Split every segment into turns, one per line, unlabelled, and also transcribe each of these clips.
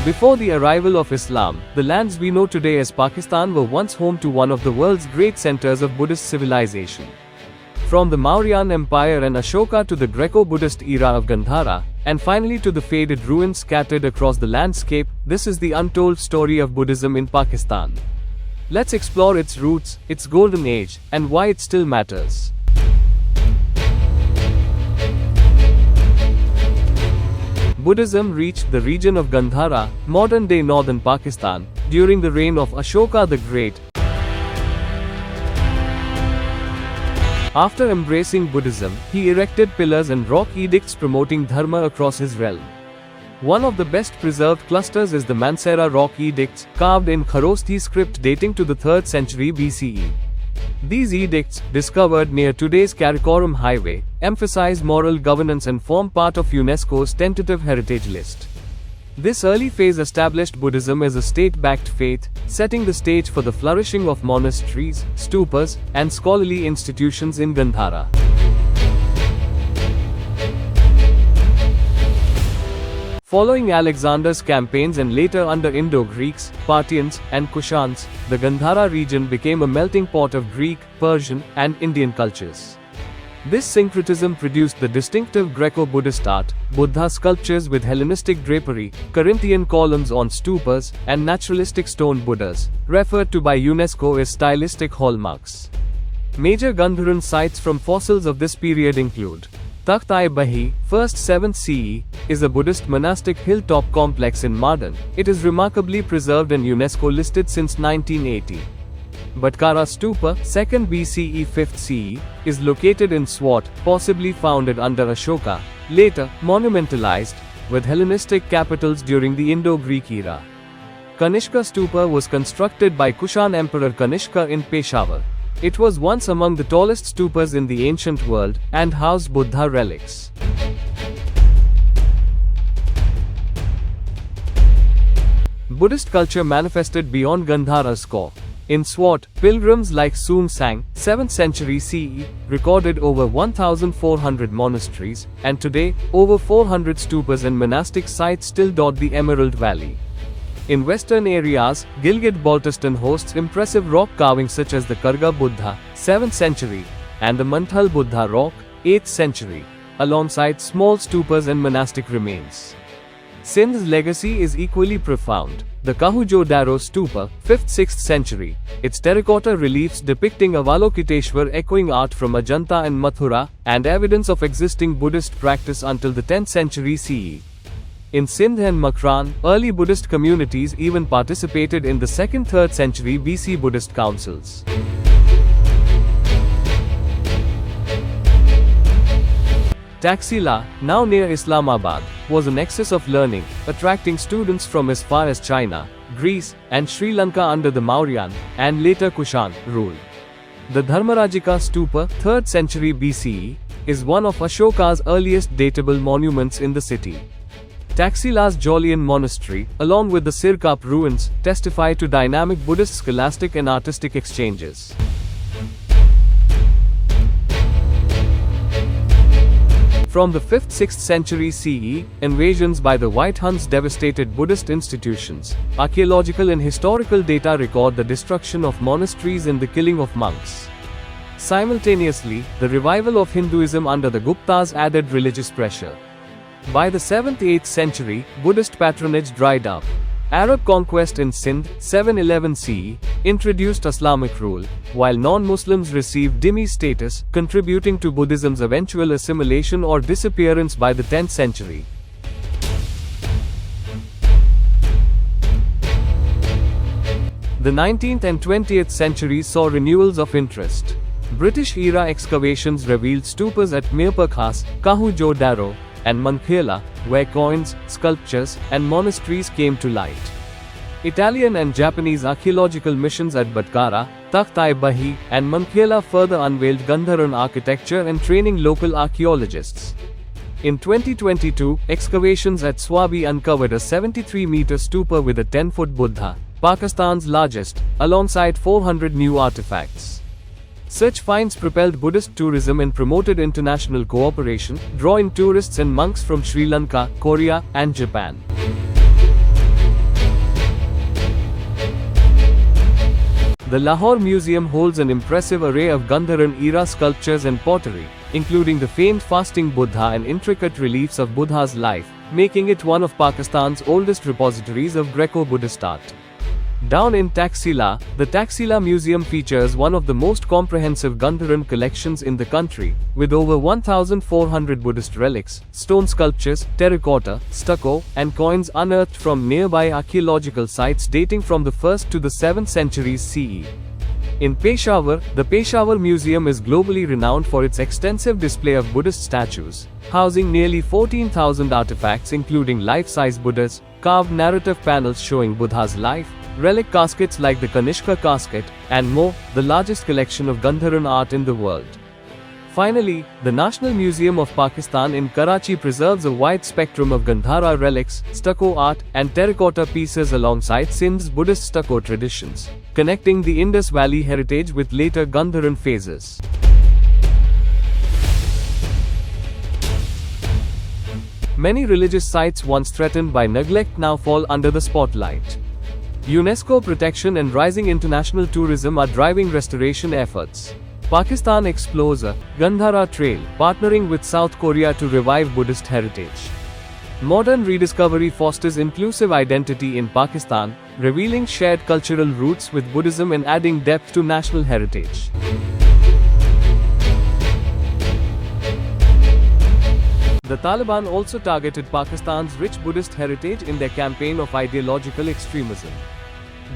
Before the arrival of Islam, the lands we know today as Pakistan were once home to one of the world's great centers of Buddhist civilization. From the Mauryan Empire and Ashoka to the Greco-Buddhist era of Gandhara, and finally to the faded ruins scattered across the landscape, this is the untold story of Buddhism in Pakistan. Let's explore its roots, its golden age, and why it still matters. Buddhism reached the region of Gandhara, modern-day northern Pakistan, during the reign of Ashoka the Great. After embracing Buddhism, he erected pillars and rock edicts promoting dharma across his realm. One of the best preserved clusters is the Mansehra rock edicts, carved in Kharosti script dating to the 3rd century BCE. These edicts, discovered near today's Karakoram highway, emphasize moral governance and form part of UNESCO's tentative heritage list. This early phase established Buddhism as a state-backed faith, setting the stage for the flourishing of monasteries, stupas, and scholarly institutions in Gandhara. Following Alexander's campaigns and later under Indo-Greeks, Parthians, and Kushans, the Gandhara region became a melting pot of Greek, Persian, and Indian cultures. This syncretism produced the distinctive Greco-Buddhist art, Buddha sculptures with Hellenistic drapery, Corinthian columns on stupas, and naturalistic stone Buddhas, referred to by UNESCO as stylistic hallmarks. Major Gandharan sites from fossils of this period include Takht-i-Bahi, 1st 7th CE, is a Buddhist monastic hilltop complex in Mauryan. It is remarkably preserved and UNESCO listed since 1980. Butkara Stupa, 2nd BCE 5th CE, is located in Swat, possibly founded under Ashoka, later monumentalized, with Hellenistic capitals during the Indo-Greek era. Kanishka Stupa was constructed by Kushan Emperor Kanishka in Peshawar. It was once among the tallest stupas in the ancient world, and housed Buddha relics. Buddhist culture manifested beyond Gandhara's core. In Swat, pilgrims like Sun Sang, 7th century CE, recorded over 1,400 monasteries, and today, over 400 stupas and monastic sites still dot the Emerald Valley. In western areas, Gilgit-Baltistan hosts impressive rock carvings such as the Karga Buddha, 7th century, and the Manthal Buddha rock, 8th century, alongside small stupas and monastic remains. Sindh's legacy is equally profound. The Kahujo Daro Stupa, 5th-6th century, its terracotta reliefs depicting Avalokiteshwar echoing art from Ajanta and Mathura, and evidence of existing Buddhist practice until the 10th century CE. In Sindh and Makran, early Buddhist communities even participated in the 2nd-3rd century BC Buddhist councils. Taxila, now near Islamabad, was a nexus of learning, attracting students from as far as China, Greece, and Sri Lanka under the Mauryan, and later Kushan, rule. The Dharmarajika Stupa, 3rd century BCE, is one of Ashoka's earliest datable monuments in the city. Taxila's Jolian monastery, along with the Sirkap ruins, testify to dynamic Buddhist scholastic and artistic exchanges. From the 5th-6th century CE, invasions by the White Huns devastated Buddhist institutions. Archaeological and historical data record the destruction of monasteries and the killing of monks. Simultaneously, the revival of Hinduism under the Guptas added religious pressure. By the 7th-8th century, Buddhist patronage dried up. Arab conquest in Sindh, 711 CE, introduced Islamic rule, while non-Muslims received dhimmi status, contributing to Buddhism's eventual assimilation or disappearance by the 10th century. The 19th and 20th centuries saw renewals of interest. British-era excavations revealed stupas at Mirpakhas, Kahujo Daro, and Mankhela, where coins, sculptures, and monasteries came to light. Italian and Japanese archaeological missions at Butkara, Takht-i-Bahi, and Mankhela further unveiled Gandharan architecture and training local archaeologists. In 2022, excavations at Swabi uncovered a 73-meter stupa with a 10-foot Buddha, Pakistan's largest, alongside 400 new artifacts. Such finds propelled Buddhist tourism and promoted international cooperation, drawing tourists and monks from Sri Lanka, Korea, and Japan. The Lahore Museum holds an impressive array of Gandharan-era sculptures and pottery, including the famed fasting Buddha and intricate reliefs of Buddha's life, making it one of Pakistan's oldest repositories of Greco-Buddhist art. Down in Taxila, the Taxila Museum features one of the most comprehensive Gandharan collections in the country, with over 1,400 Buddhist relics, stone sculptures, terracotta, stucco, and coins unearthed from nearby archaeological sites dating from the 1st to the 7th centuries CE. In Peshawar, the Peshawar Museum is globally renowned for its extensive display of Buddhist statues, housing nearly 14,000 artifacts including life-size Buddhas, carved narrative panels showing Buddha's life, relic caskets like the Kanishka casket, and more, the largest collection of Gandharan art in the world. Finally, the National Museum of Pakistan in Karachi preserves a wide spectrum of Gandhara relics, stucco art, and terracotta pieces alongside Sindh's Buddhist stucco traditions, connecting the Indus Valley heritage with later Gandharan phases. Many religious sites once threatened by neglect now fall under the spotlight. UNESCO protection and rising international tourism are driving restoration efforts. Pakistan explores a Gandhara trail, partnering with South Korea to revive Buddhist heritage. Modern rediscovery fosters inclusive identity in Pakistan, revealing shared cultural roots with Buddhism and adding depth to national heritage. The Taliban also targeted Pakistan's rich Buddhist heritage in their campaign of ideological extremism.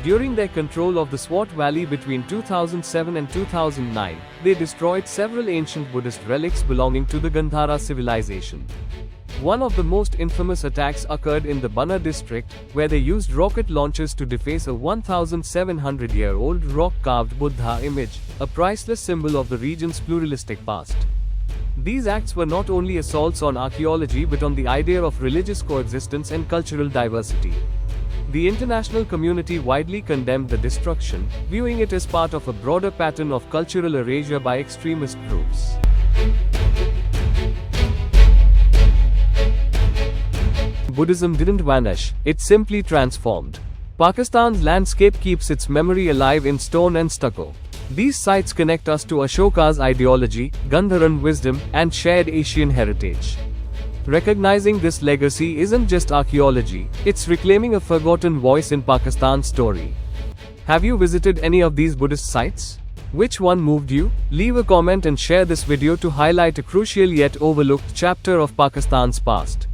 During their control of the Swat Valley between 2007 and 2009, they destroyed several ancient Buddhist relics belonging to the Gandhara civilization. One of the most infamous attacks occurred in the Banna district, where they used rocket launchers to deface a 1,700-year-old rock-carved Buddha image, a priceless symbol of the region's pluralistic past. These acts were not only assaults on archaeology but on the idea of religious coexistence and cultural diversity. The international community widely condemned the destruction, viewing it as part of a broader pattern of cultural erasure by extremist groups. Buddhism didn't vanish, it simply transformed. Pakistan's landscape keeps its memory alive in stone and stucco. These sites connect us to Ashoka's ideology, Gandharan wisdom, and shared Asian heritage. Recognizing this legacy isn't just archaeology, it's reclaiming a forgotten voice in Pakistan's story. Have you visited any of these Buddhist sites? Which one moved you? Leave a comment and share this video to highlight a crucial yet overlooked chapter of Pakistan's past.